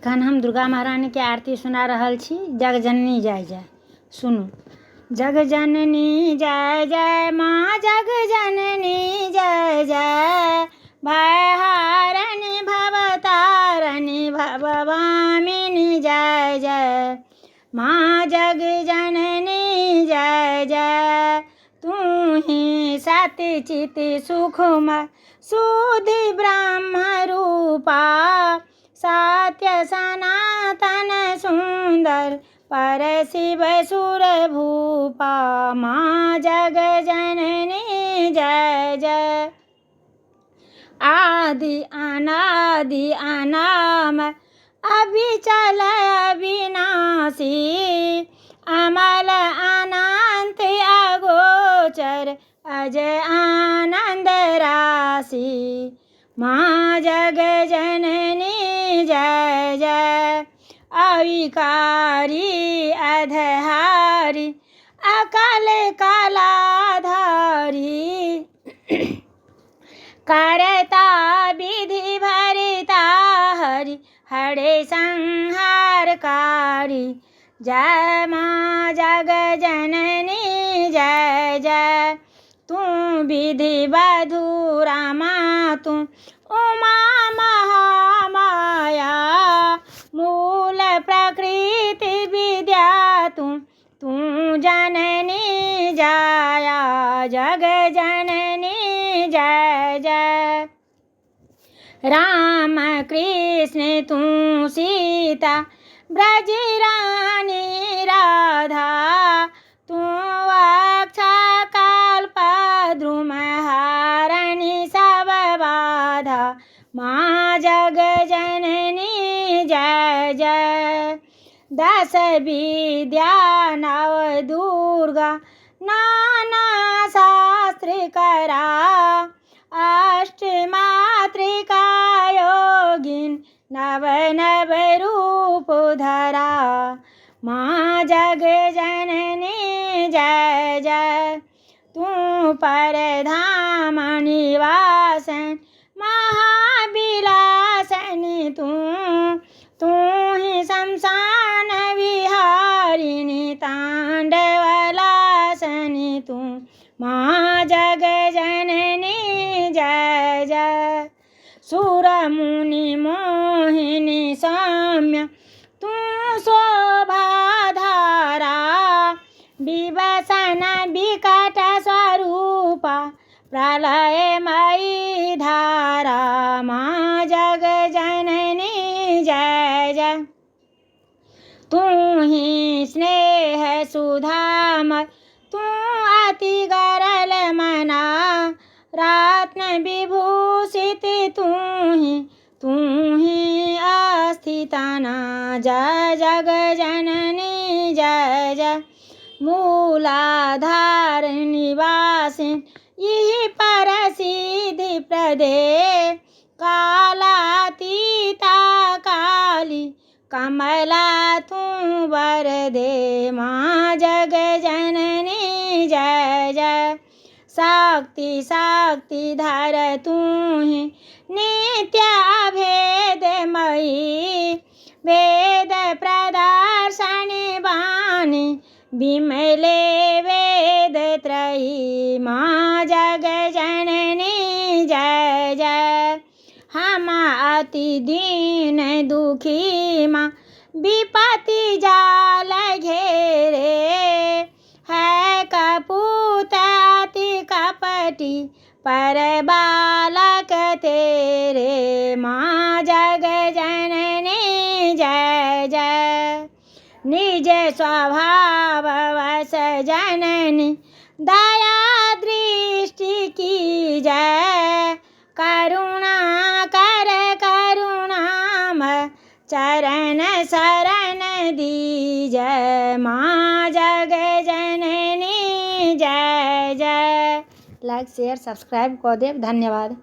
एखन हम दुर्गा महारानी के आरती सुना रहल छी। जग जननी जय जय। सुनू। जग जननी जय जय माँ, जग जननी जय जय। भयहारिणी भवतारिणी भवभामिनी जय जय। माँ जग जननी जय जय। तू ही सत्य चित सुखमय सुधि ब्रह्म रूपा। सत्य सनातन सुंदर पर शिव सुर भूपा। माँ जग जननी जय जय। आदि अनादि अनामय अविचल अविनाशी। अमल अनंत अगोचर अजय आनंद राशि। माँ जग जननी जय जय। अविकारी अधहारी अकाल कालाधारी। करता विधि भरिता हरि हरे संहारकारी। जय माँ जग जननी जय जय। तू विधि बधुरा माँ, तू उमा महामाया। मूल प्रकृति विद्या तू जननी जाया। जग जननी जय जय। राम कृष्ण तू सीता ब्रज रानी राधा। तू अक्षा कल्प द्रुम हारिणी सब बाधा। माँ जग जननी जय जय। दस विद्या नव दुर्गा नाना शास्त्र करा। अष्ट मातृका योगिन नव नव रूप धरा। माँ जग जननी जय जय। तू परधाम निवासन महाविलासनी। तू ही शमशान विहारिणी तांडवलासनी। तू माँ जग जननी जय जय। सुर मुनि मोहिनी सौम्य तू शोभाधारा। विवसन विकट स्वरूपा प्रलयमयी धारा। माँ जग जननी जय जय। तू ही स्नेह सुधामय तू अति गरल मना। रत्न विभूषित तू ही अस्थितना। जय जग जननी जय जय। मूलाधार निवासिन यही परसिद्धि प्रदे। कालातीता काली कमला तू वरदे। माँ जग जननी जय जय। शक्ति शक्ति धर तू ही नित्य अभेदमयी। वेद प्रदर्शनी वाणी विमले वेद त्रयी। माँ जग जननी जय जय। हम अति दीन दुखी माँ विपत्ति जाल घेरे। है कपूत अति कपटी पर बालक तेरे। माँ जग जननी जय जय। निज स्वभाव वश जननी दया दृष्टि की जय। करुणा कर करुणामय चरण शरण दीजय। माँ जग जननी जय जय। लाइक शेयर सब्सक्राइब कऽ देब। धन्यवाद।